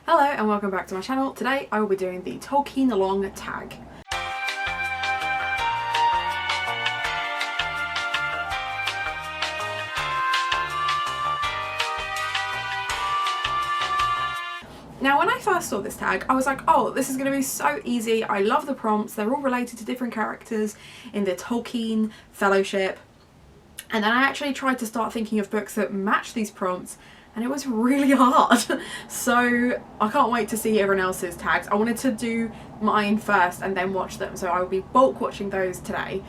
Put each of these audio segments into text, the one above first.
Hello and welcome back to my channel. Today I will be doing the Tolkien Along tag. Now when I first saw this tag I was like, oh, this is going to be so easy. I love the prompts, they're all related to different characters in the Tolkien Fellowship. And then I actually tried to start thinking of books that match these prompts and it was really hard. So I can't wait to see everyone else's tags. I wanted to do mine first and then watch them, so I will be bulk watching those today.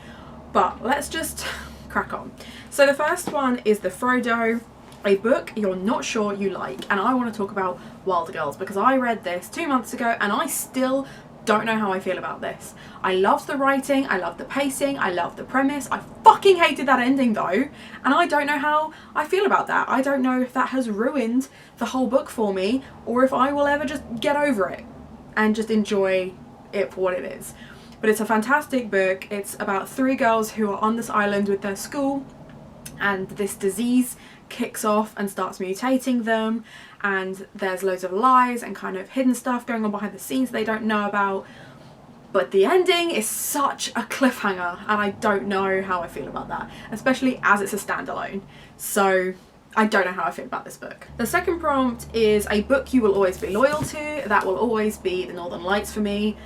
But let's just crack on. So the first one is the Frodo, a book you're not sure you like, and I want to talk about Wild Girls because I read this 2 months ago and I still don't know how I feel about this. I loved the writing, I loved the pacing, I loved the premise. I fucking hated that ending though, and I don't know how I feel about that. I don't know if that has ruined the whole book for me or if I will ever just get over it and just enjoy it for what it is. But it's a fantastic book. It's about 3 girls who are on this island with their school and this disease kicks off and starts mutating them, and there's loads of lies and kind of hidden stuff going on behind the scenes they don't know about. But the ending is such a cliffhanger and I don't know how I feel about that, especially as it's a standalone. So I don't know how I feel about this book. The second prompt is a book you will always be loyal to. That will always be The Northern Lights for me.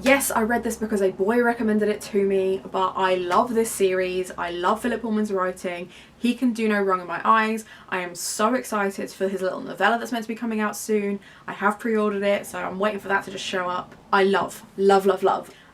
Yes, I read this because a boy recommended it to me, but I love this series. I love Philip Pullman's writing. He can do no wrong in my eyes. I am so excited for his little novella that's meant to be coming out soon. I have pre-ordered it, so I'm waiting for that to just show up. I love,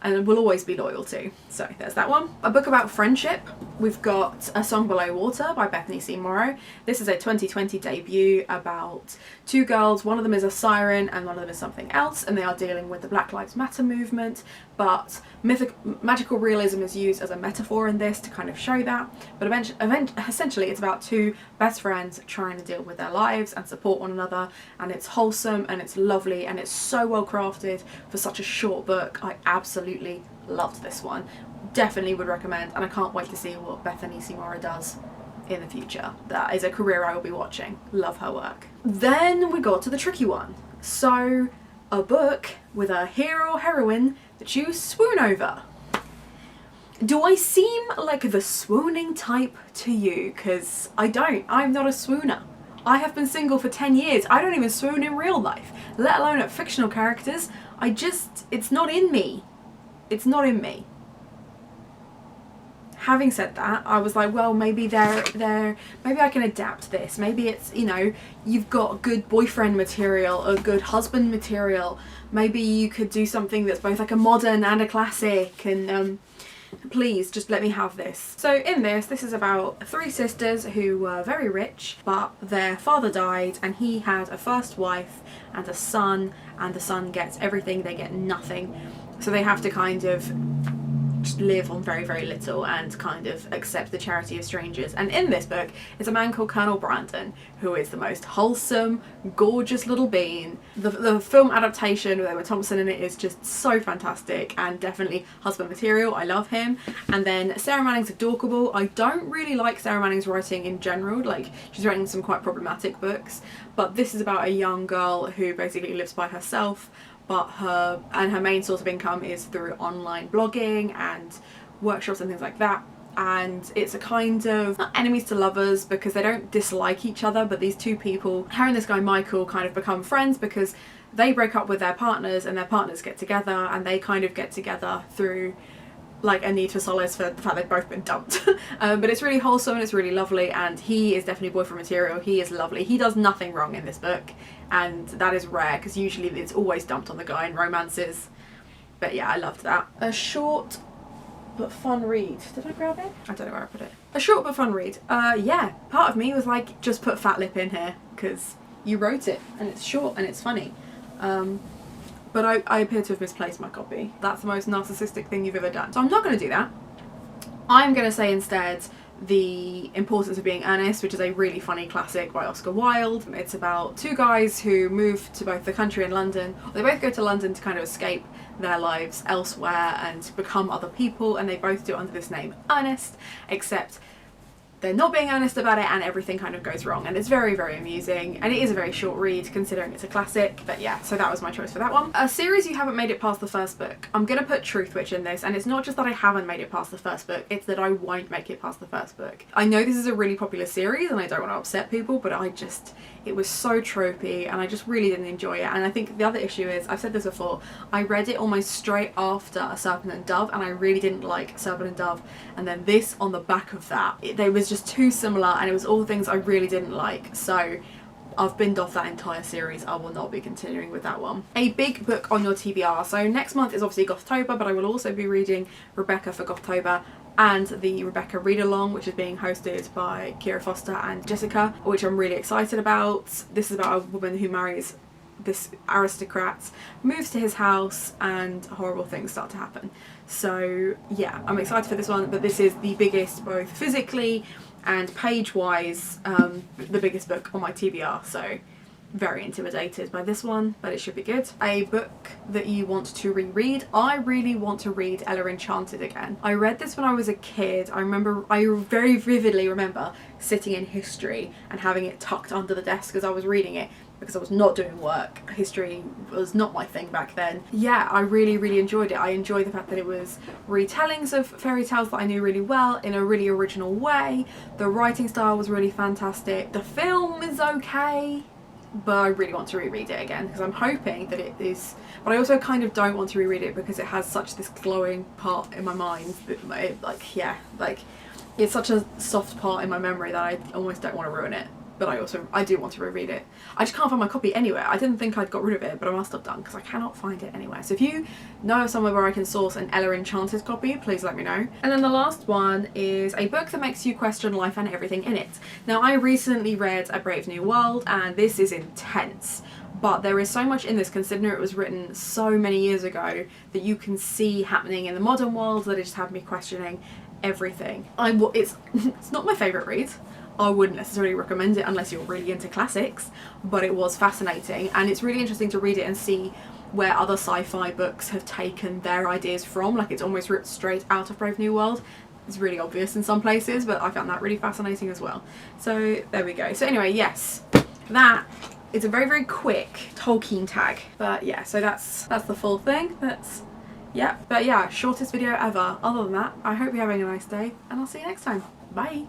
and will always be loyal to. So there's that one. A book about friendship. We've got A Song Below Water by Bethany C. Morrow. This is a 2020 debut about 2 girls. One of them is a siren and one of them is something else, and they are dealing with the Black Lives Matter movement, but magical realism is used as a metaphor in this to kind of show that. But essentially it's about 2 best friends trying to deal with their lives and support one another, and it's wholesome and it's lovely and it's so well crafted for such a short book. I absolutely loved this one. Definitely would recommend, and I can't wait to see what Bethany C. Morrow does in the future. That is a career I will be watching. Love her work. Then we got to the tricky one. So a book with a hero or heroine that you swoon over. Do I seem like the swooning type to you? Because I don't. I'm not a swooner. I have been single for 10 years. I don't even swoon in real life, let alone at fictional characters. It's not in me. It's not in me. Having said that, I was like, well, maybe maybe I can adapt this. Maybe it's, you know, you've got good boyfriend material or good husband material. Maybe you could do something that's both like a modern and a classic, and please just let me have this. So in this is about 3 sisters who were very rich, but their father died and he had a first wife and a son, and the son gets everything, they get nothing. So they have to kind of just live on very, very little and kind of accept the charity of strangers. And in this book is a man called Colonel Brandon, who is the most wholesome, gorgeous little bean. The film adaptation with Emma Thompson in it is just so fantastic and definitely husband material. I love him. And then Sarah Manning's adorable. I don't really like Sarah Manning's writing in general. Like, she's writing some quite problematic books, but this is about a young girl who basically lives by herself, but her main source of income is through online blogging and workshops and things like that. And it's a kind of not enemies to lovers because they don't dislike each other, but these 2 people, her and this guy Michael, kind of become friends because they break up with their partners and their partners get together, and they kind of get together through like a need for solace for the fact they've both been dumped. But it's really wholesome and it's really lovely, and he is definitely boyfriend material. He is lovely. He does nothing wrong in this book, and that is rare because usually it's always dumped on the guy in romances. But yeah, I loved that. A short but fun read. Did I grab it? I don't know where I put it. A short but fun read. Yeah, part of me was like, just put fat lip in here because you wrote it and it's short and it's funny. But I appear to have misplaced my copy. That's the most narcissistic thing you've ever done. So I'm not going to do that. I'm going to say instead The Importance of Being Earnest, which is a really funny classic by Oscar Wilde. It's about 2 guys who move to both the country and London. They both go to London to kind of escape their lives elsewhere and become other people, and they both do it under this name Ernest, except they're not being earnest about it and everything kind of goes wrong, and it's very, very amusing, and it is a very short read considering it's a classic. But yeah, so that was my choice for that one. A series you haven't made it past the first book. I'm gonna put Truthwitch in this, and it's not just that I haven't made it past the first book, it's that I won't make it past the first book. I know this is a really popular series and I don't want to upset people, but it was so tropey and I just really didn't enjoy it. And I think the other issue is, I've said this before, I read it almost straight after A Serpent and Dove, and I really didn't like Serpent and Dove, and then this on the back of that, they was just too similar, and it was all things I really didn't like. So I've binned off that entire series. I will not be continuing with that one. A big book on your TBR. So next month is obviously Gothtober, but I will also be reading Rebecca for Gothtober, and the Rebecca read along, which is being hosted by Kira Foster and Jessica, which I'm really excited about. This is about a woman who marries this aristocrat, moves to his house, and horrible things start to happen. So yeah, I'm excited for this one, but this is the biggest, both physically and page wise, the biggest book on my TBR, so very intimidated by this one, but it should be good. A book that you want to reread. I really want to read Ella Enchanted again. I read this when I was a kid. I very vividly remember sitting in history and having it tucked under the desk as I was reading it, because I was not doing work. History was not my thing back then. Yeah, I really, really enjoyed it. I enjoyed the fact that it was retellings of fairy tales that I knew really well in a really original way. The writing style was really fantastic. The film is okay, but I really want to reread it again because I'm hoping that it is, but I also kind of don't want to reread it because it has such this glowing part in my mind that it's such a soft part in my memory that I almost don't want to ruin it. But I do want to reread it. I just can't find my copy anywhere. I didn't think I'd got rid of it, but I must have done, because I cannot find it anywhere. So if you know of somewhere where I can source an Ella Enchanted copy, please let me know. And then the last one is a book that makes you question life and everything in it. Now, I recently read A Brave New World, and this is intense. But there is so much in this, considering it was written so many years ago, that you can see happening in the modern world, that it just had me questioning everything. It's not my favourite read. I wouldn't necessarily recommend it unless you're really into classics, but it was fascinating, and it's really interesting to read it and see where other sci-fi books have taken their ideas from. Like, it's almost ripped straight out of Brave New World. It's really obvious in some places, but I found that really fascinating as well. So there we go. So anyway, yes, that is a very, very quick Tolkien tag. But yeah, so that's the full thing. But yeah, shortest video ever. Other than that, I hope you're having a nice day, and I'll see you next time. Bye.